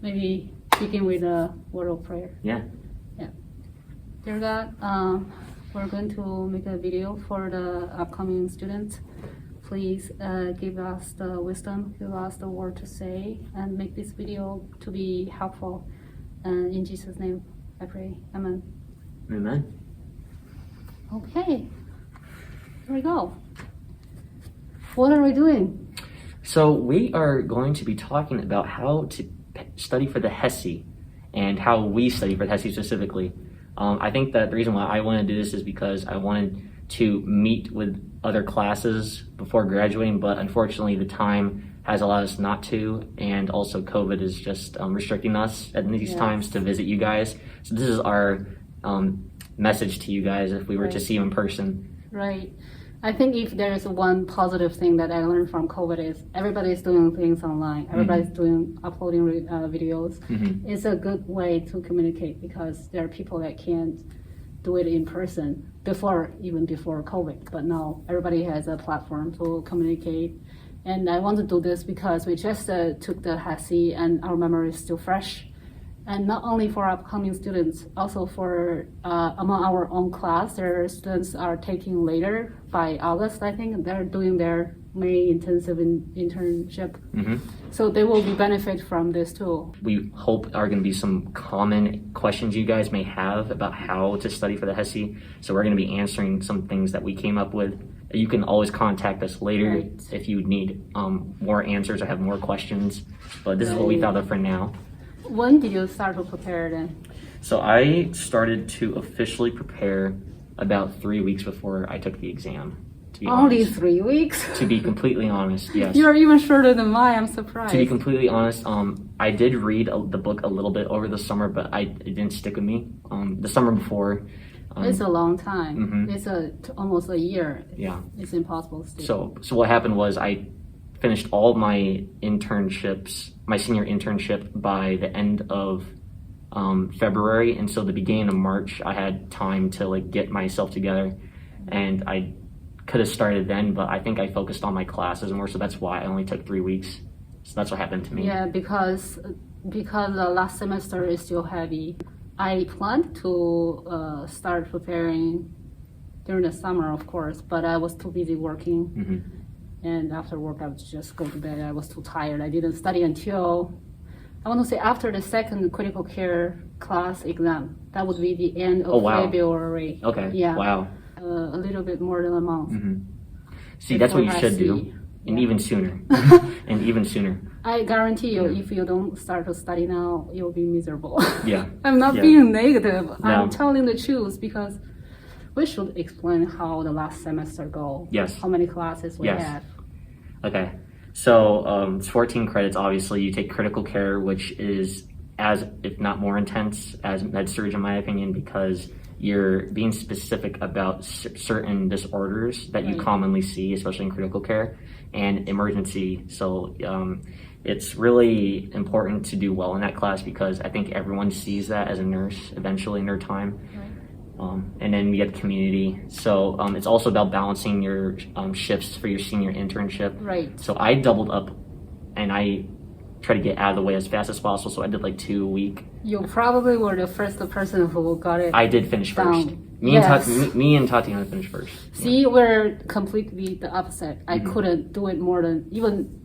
maybe begin with a word of prayer. Yeah. Dear God, we're going to make a video for the upcoming students. Please give us the wisdom, give us the word to say, and make this video to be helpful. And in Jesus' name, I pray. Amen. Amen. Okay, here we go. What are we doing? So we are going to be talking about how to study for the HESI and how we study for the HESI specifically. I think that the reason why I want to do this is because I wanted to meet with other classes before graduating, but unfortunately the time has allowed us not to, and also COVID is just restricting us at these times to visit you guys. So this is our message to you guys if we were to see you in person. Right. I think if there's one positive thing that I learned from COVID is everybody's doing things online. Everybody's uploading videos. It's a good way to communicate because there are people that can't do it in person even before COVID. But now everybody has a platform to communicate. And I want to do this because we just took the HESI and our memory is still fresh. And not only for upcoming students, also for among our own class, there are students are taking later by August, I think, they're doing their May intensive internship. So they will be benefit from this too. We hope are going to be some common questions you guys may have about how to study for the HESI. So we're going to be answering some things that we came up with. You can always contact us later if you need more answers or have more questions. But this is what we thought of for now. When did you start to prepare then? So I started to officially prepare about 3 weeks before I took the exam. To be Only honest. 3 weeks? To be completely honest, yes. You're even shorter than mine, I'm surprised. To be completely honest, I did read the book a little bit over the summer, but it didn't stick with me. The summer before. It's a long time. It's almost a year. Yeah. It's impossible to stick. So what happened was I finished all my internships, my senior internship by the end of February, and so the beginning of March I had time to get myself together, and I could have started then, but I think I focused on my classes more, so that's why I only took 3 weeks. So that's what happened to me. Yeah, because the last semester is still heavy. I planned to start preparing during the summer, of course, but I was too busy working. And after work, I would just go to bed. I was too tired. I didn't study until, I want to say, after the second critical care class exam. That would be the end of February. Okay. Yeah. Wow. A little bit more than a month. See, that's what you should do. And even sooner. And even sooner. I guarantee you, if you don't start to study now, you'll be miserable. Yeah. I'm not being negative. No. I'm telling the truth because we should explain how the last semester go. Yes. How many classes we have. Okay. So it's 14 credits. Obviously, you take critical care, which is as, if not more intense, as med-surg in my opinion, because you're being specific about certain disorders that you commonly see, especially in critical care, and emergency. So it's really important to do well in that class because I think everyone sees that as a nurse eventually in their time. And then we get community. So it's also about balancing your shifts for your senior internship. Right. So I doubled up and I try to get out of the way as fast as possible. So I did 2 a week. You probably were the first person who got it. I did finish first. Me and Tatiana finished first. See, we're completely the opposite. I couldn't do it more than even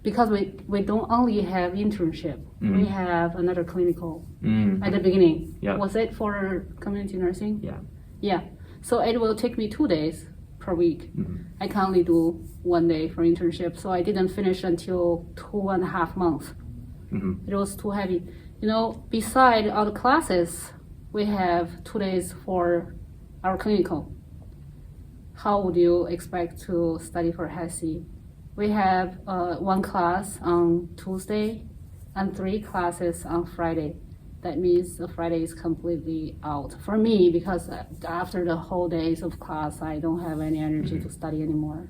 because we don't only have internship. We have another clinical at the beginning. Was it for community nursing? Yeah. So it will take me 2 days per week. I can only do 1 day for internship. So I didn't finish until 2.5 months. It was too heavy. Beside all the classes, we have 2 days for our clinical. How would you expect to study for HESI? We have 1 class on Tuesday and 3 classes on Friday. That means the Friday is completely out for me because after the whole days of class, I don't have any energy to study anymore.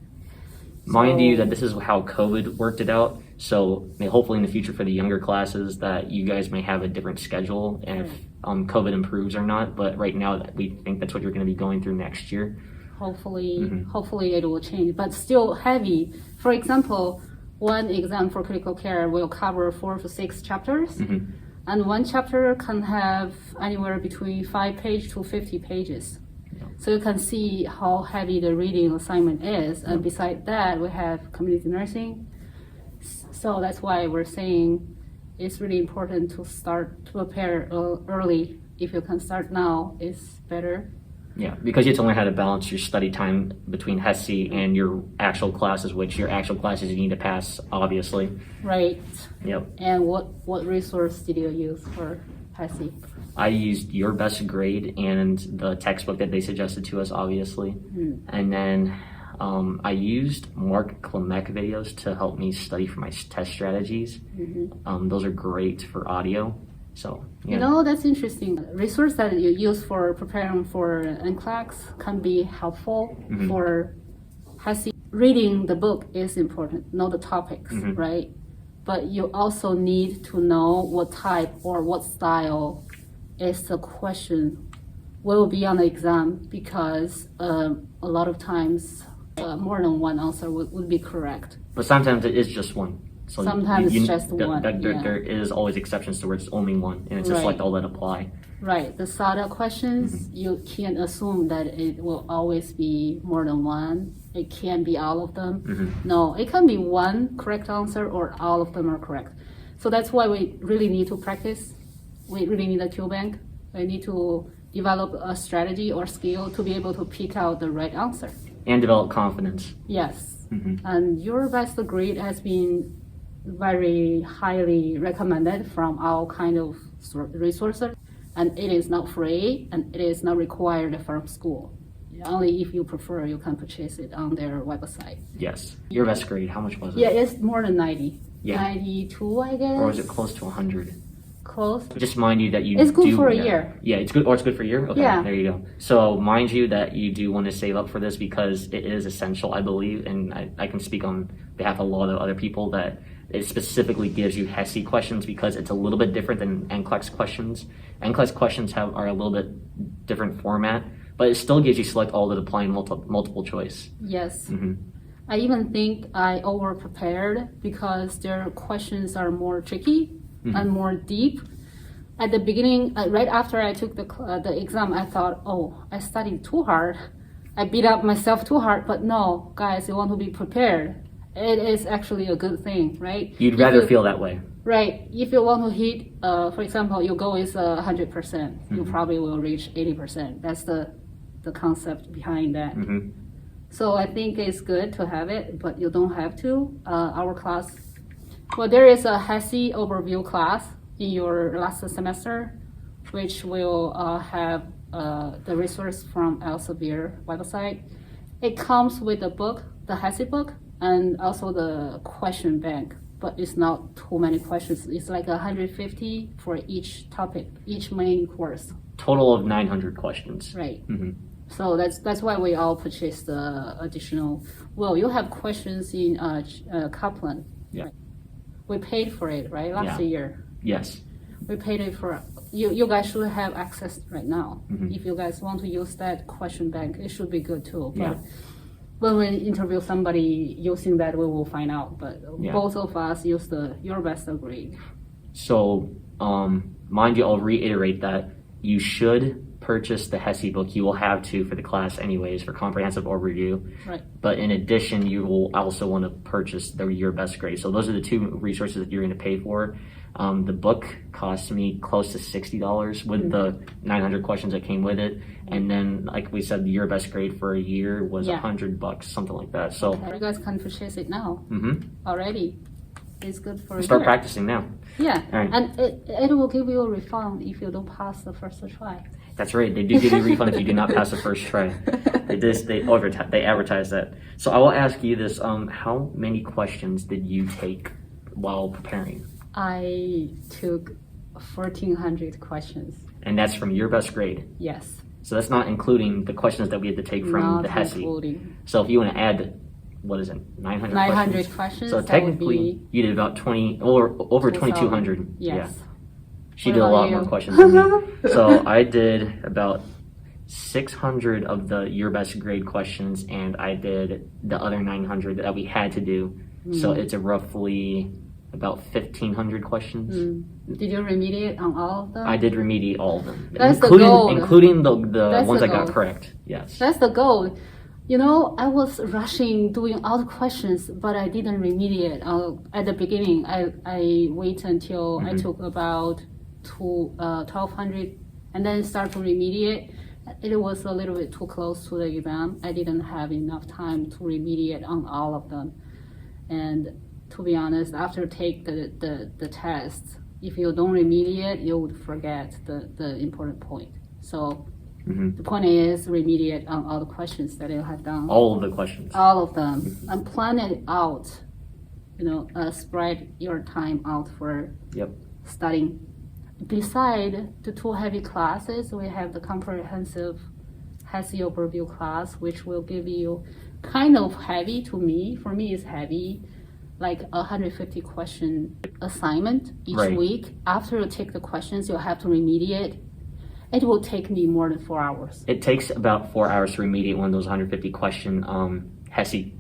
Mind you that this is how COVID worked it out. So hopefully in the future for the younger classes that you guys may have a different schedule and if COVID improves or not. But right now we think that's what you're going to be going through next year. Hopefully it will change, but still heavy. For example, one exam for critical care will cover 4 to 6 chapters. Mm-hmm. And one chapter can have anywhere between 5 pages to 50 pages. So you can see how heavy the reading assignment is. And beside that, we have community nursing. So that's why we're saying it's really important to start to prepare early. If you can start now, it's better. Yeah, because you have to learn how to balance your study time between HESI and your actual classes, which your actual classes you need to pass, obviously. Right. Yep. And what resource did you use for HESI? I used Your Best Grade and the textbook that they suggested to us, obviously. And then I used Mark Klimek videos to help me study for my test strategies. Those are great for audio. So, yeah. You know, that's interesting. Resource that you use for preparing for NCLEX can be helpful for HESI. Reading the book is important, know the topics, right? But you also need to know what type or what style is the question will be on the exam, because a lot of times more than one answer would be correct. But sometimes it is just one. So sometimes it's just one. There is always exceptions to where it's only one, and it's just like all that apply. Right. The SATA questions, you can't assume that it will always be more than one. It can't be all of them. No, it can be one correct answer or all of them are correct. So that's why we really need to practice. We really need a Q bank. We need to develop a strategy or skill to be able to pick out the right answer. And develop confidence. Yes. And Your Best Grade has been very highly recommended from all kind of resources, and it is not free and it is not required from school. Only if you prefer, you can purchase it on their website. Yes. Your Best Grade, how much was it? Yeah, it's more than 90. Yeah. 92, I guess. Or was it close to 100? Close. Just mind you that you It's good do, for a year. Yeah, it's good, or it's good for a year? Okay, Yeah. there you go. So mind you that you do want to save up for this because it is essential, I believe, and I can speak on behalf of a lot of other people that it specifically gives you HESI questions because it's a little bit different than NCLEX questions. NCLEX questions are a little bit different format, but it still gives you select all that apply in multiple choice. Yes. I even think I over prepared because their questions are more tricky and more deep. At the beginning, right after I took the exam, I thought, oh, I studied too hard. I beat up myself too hard. But no, guys, you want to be prepared. It is actually a good thing, right? You'd rather feel that way. Right. If you want to hit, for example, your goal is 100%, you probably will reach 80%. That's the concept behind that. So I think it's good to have it, but you don't have to. Our class, well, there is a HESI overview class in your last semester, which will have the resource from Elsevier website. It comes with a book, the HESI book, and also the question bank, but it's not too many questions. It's like 150 for each topic, each main course. Total of 900 questions. Right. So that's why we all purchased the additional. Well, you have questions in Kaplan. Yeah. Right? We paid for it, right? Last year. Yes. We paid it for. You guys should have access right now. If you guys want to use that question bank, it should be good too. But when we interview somebody using that, we will find out. But both of us use Your Best Grade. So, mind you, I'll reiterate that you should purchase the HESI book. You will have to for the class anyways, for comprehensive overview. Right. But in addition, you will also want to purchase Your Best Grade. So those are the two resources that you're going to pay for. The book cost me close to $60 with the 900 questions that came with it. And then, like we said, Your Best Grade for a year was $100, something like that. So you guys can purchase it now already. It's good for start practicing now. Yeah, right. And it will give you a refund if you don't pass the first try. That's right. They do give you a refund if you do not pass the first try. They advertise that. So I will ask you this: how many questions did you take while preparing? I took 1,400 questions. And that's from Your Best Grade. Yes. So that's not including the questions that we had to take from the HESI. Including. So if you want to add, what is it, 900 900 questions. So technically, you did about 20 or over 2,200. Yes. Yeah. She did a lot more questions than me. So I did about 600 of the Your Best Grade questions, and I did the other 900 that we had to do. So it's a roughly about 1,500 questions. Did you remediate on all of them? I did remediate all of them, That's the goal. including the ones the I got goal. correct. Yes. That's the goal. You know, I was rushing doing all the questions, but I didn't remediate. At the beginning, I wait until I took about 1,200 and then start to remediate. It was a little bit too close to the exam. I didn't have enough time to remediate on all of them. And to be honest, after take the test, if you don't remediate, you would forget the important point. So the point is remediate on all the questions that you have done. All of the questions. All of them. And plan it out. Spread your time out for studying. Beside the two heavy classes, we have the comprehensive HESI overview class, which will give you kind of heavy to me. For me, it's heavy, like 150 question assignment each week. After you take the questions, you'll have to remediate. It will take me more than 4 hours. It takes about 4 hours to remediate one of those 150 question HESI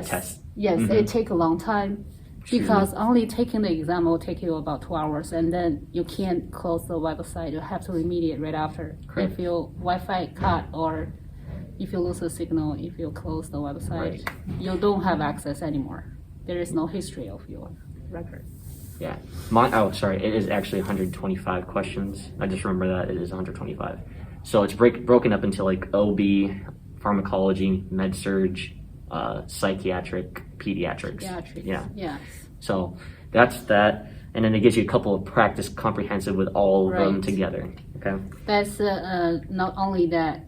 tests. Yes, it takes a long time. Because only taking the exam will take you about 2 hours, and then you can't close the website. You have to remediate right after. If your Wi-Fi cut or if you lose the signal, if you close the website, you don't have access anymore. There is no history of your record. Yeah. It is actually 125 questions. I just remember that it is 125. So it's broken up into like OB, pharmacology, med-surg, psychiatric, pediatrics. Yeah. Yes. So that's that. And then it gives you a couple of practice comprehensive with all of them together. Okay. That's not only that,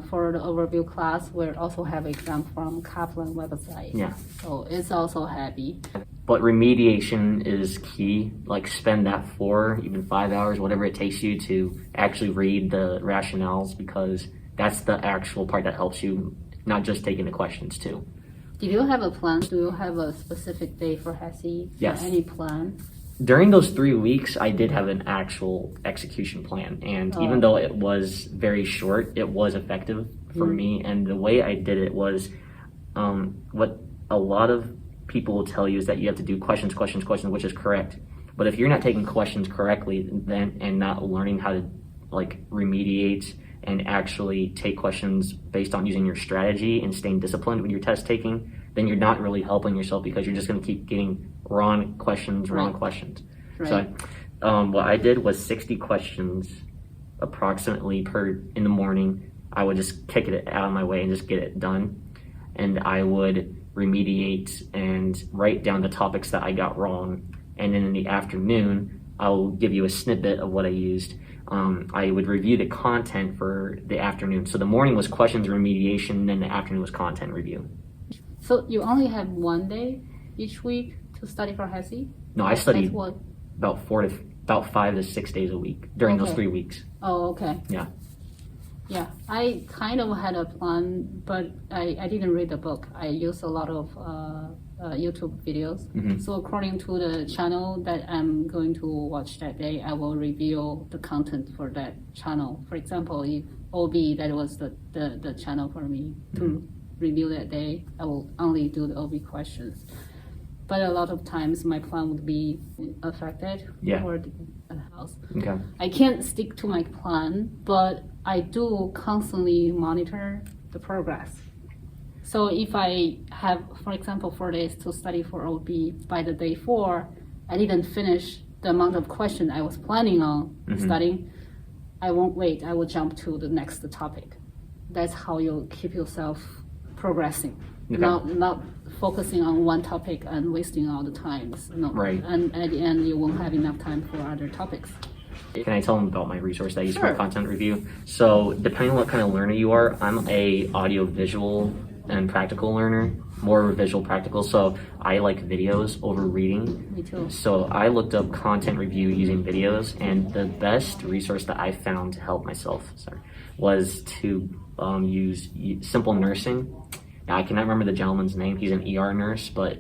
for the overview class, we also have exam from Kaplan website. Yeah. So it's also heavy. But remediation is key. Like spend that 4, even 5 hours, whatever it takes you to actually read the rationales, because that's the actual part that helps you, not just taking the questions too. Did you have a plan? Do you have a specific day for HESI? Yes. Any plan? During those 3 weeks, I did have an actual execution plan. And even though it was very short, it was effective for me. And the way I did it was, what a lot of people will tell you is that you have to do questions, which is correct. But if you're not taking questions correctly and not learning how to like remediate and actually take questions based on using your strategy and staying disciplined when you're test taking, then you're not really helping yourself, because you're just going to keep getting wrong questions. So what I did was 60 questions approximately in the morning. I would just kick it out of my way and just get it done. And I would remediate and write down the topics that I got wrong. And then in the afternoon, I'll give you a snippet of what I used. I would review the content for the afternoon. So the morning was questions remediation, and then the afternoon was content review. So you only have 1 day each week to study for HESI? No, I studied about 5 to 6 days a week during those 3 weeks. Oh, okay. Yeah, I kind of had a plan, but I didn't read the book. I used a lot of YouTube videos. So according to the channel that I'm going to watch that day, I will review the content for that channel. For example, if OB, that was the channel for me to review that day, I will only do the OB questions. But a lot of times my plan would be affected for the house. Okay. I can't stick to my plan, but I do constantly monitor the progress. So if I have, for example, 4 days to study for OB, by the day 4, I didn't finish the amount of questions I was planning on studying, I won't wait. I will jump to the next topic. That's how you keep yourself progressing. Okay. Not focusing on one topic and wasting all the time. No. Right. And at the end, you won't have enough time for other topics. Can I tell them about my resource that I use for content review? So depending on what kind of learner you are, I'm a audio visual and practical learner, more visual practical. So I like videos over reading. Me too. So I looked up content review using videos, and the best resource that I found to help myself was to use Simple Nursing. Now, I cannot remember the gentleman's name. He's an ER nurse, but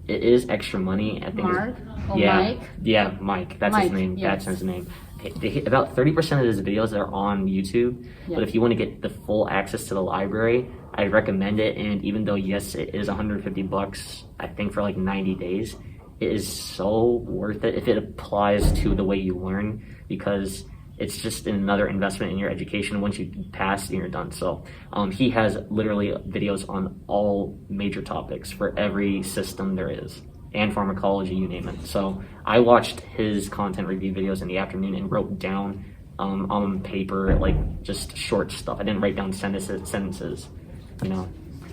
it is extra money. I think Mark? Mike? Yeah, Mike. That's his name. Yes. That's his name. about 30% of his videos are on YouTube. But if you want to get the full access to the library, I recommend it. And even though yes, it is $150, I think for like 90 days, it is so worth it if it applies to the way you learn, because it's just another investment in your education. Once you pass, you're done. So he has literally videos on all major topics for every system there is, and pharmacology, you name it. So I watched his content review videos in the afternoon and wrote down on paper, like just short stuff. I didn't write down sentences, you know.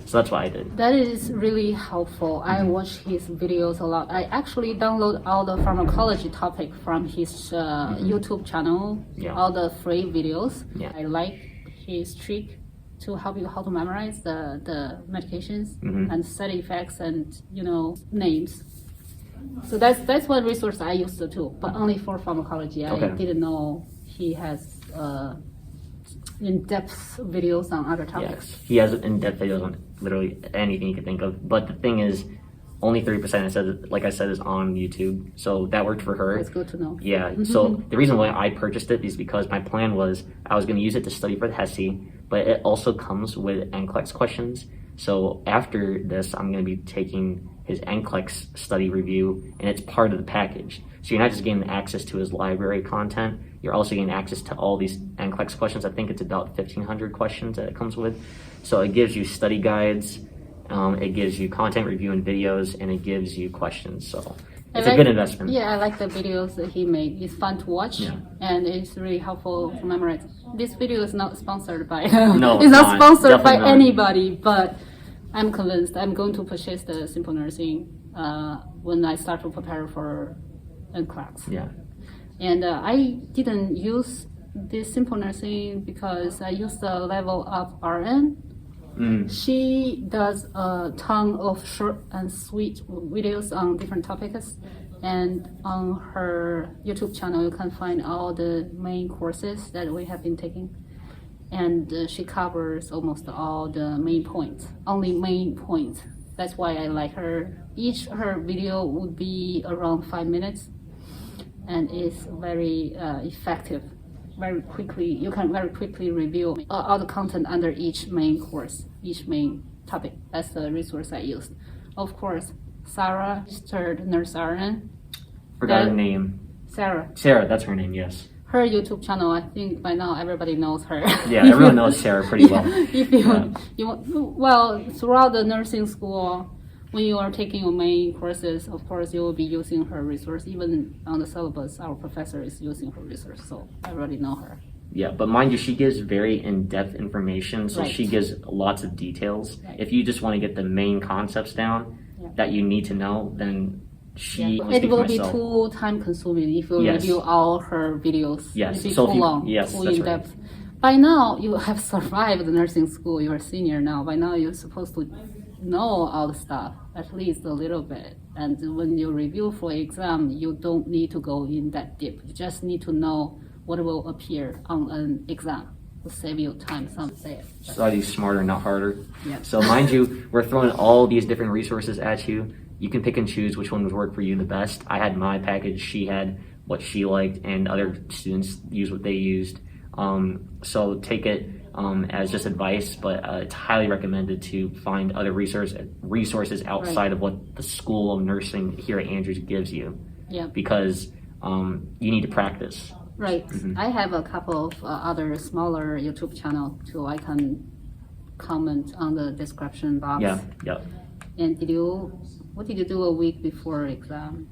So that's what I did. That is really helpful. I watch his videos a lot. I actually download all the pharmacology topic from his YouTube channel, all the free videos. I like his trick to help you how to memorize the medications and side effects and, you know, names. So that's one resource I used to too, but only for pharmacology. I didn't know he has in-depth videos on other topics. Yes, he has in-depth videos on literally anything you can think of. But the thing is, only 30%, like I said, is on YouTube. So that worked for her. That's good to know. Yeah. So the reason why I purchased it is because my plan was I was going to use it to study for the HESI, but it also comes with NCLEX questions. So after this, I'm going to be taking his NCLEX study review, and it's part of the package. So you're not just getting access to his library content, you're also getting access to all these NCLEX questions. I think it's about 1,500 questions that it comes with. So it gives you study guides, it gives you content review and videos, and it gives you questions. So it's a good investment. Yeah, I like the videos that he made. It's fun to watch, and it's really helpful to memorize. This video is not sponsored by no, it's not sponsored by not. Anybody, but I'm convinced I'm going to purchase the Simple Nursing when I start to prepare for NCLEX. Yeah. And I didn't use this Simple Nursing because I used the Level Up RN. She does a ton of short and sweet videos on different topics, and on her YouTube channel you can find all the main courses that we have been taking, and she covers almost all the main points, only main points. That's why I like her. Each her video would be around 5 minutes, and it's very effective. Very quickly, you can very quickly review all the content under each main course, each main topic. That's the resource I used. Of course, Sarah, registered nurse RN. Forgot her name. Sarah, that's her name, yes. Her YouTube channel, I think by now everybody knows her. Yeah, everyone knows Sarah pretty well. If well, throughout the nursing school, when you are taking your main courses, of course, you will be using her resource. Even on the syllabus, our professor is using her resource, so I already know her. Yeah, but mind you, she gives very in-depth information, so she gives lots of details. If you just want to get the main concepts down that you need to know, then it will be too time-consuming if you review all her videos. Yes, it'll be too long, too in-depth. Right. By now, you have survived the nursing school. You're a senior now. By now, you're supposed to know all the stuff, at least a little bit. And when you review for exam, you don't need to go in that deep. You just need to know what will appear on an exam to save you time. Some say it. Study smarter, not harder. Yeah. So mind you, we're throwing all these different resources at you. You can pick and choose which one would work for you the best. I had my package, she had what she liked, and other students used what they used. So take it as just advice, but it's highly recommended to find other resources outside of what the School of Nursing here at Andrews gives you. Yeah. Because you need to practice. Right. I have a couple of other smaller YouTube channels too. I can comment on the description box. Yeah. Yep. And what did you do a week before exam?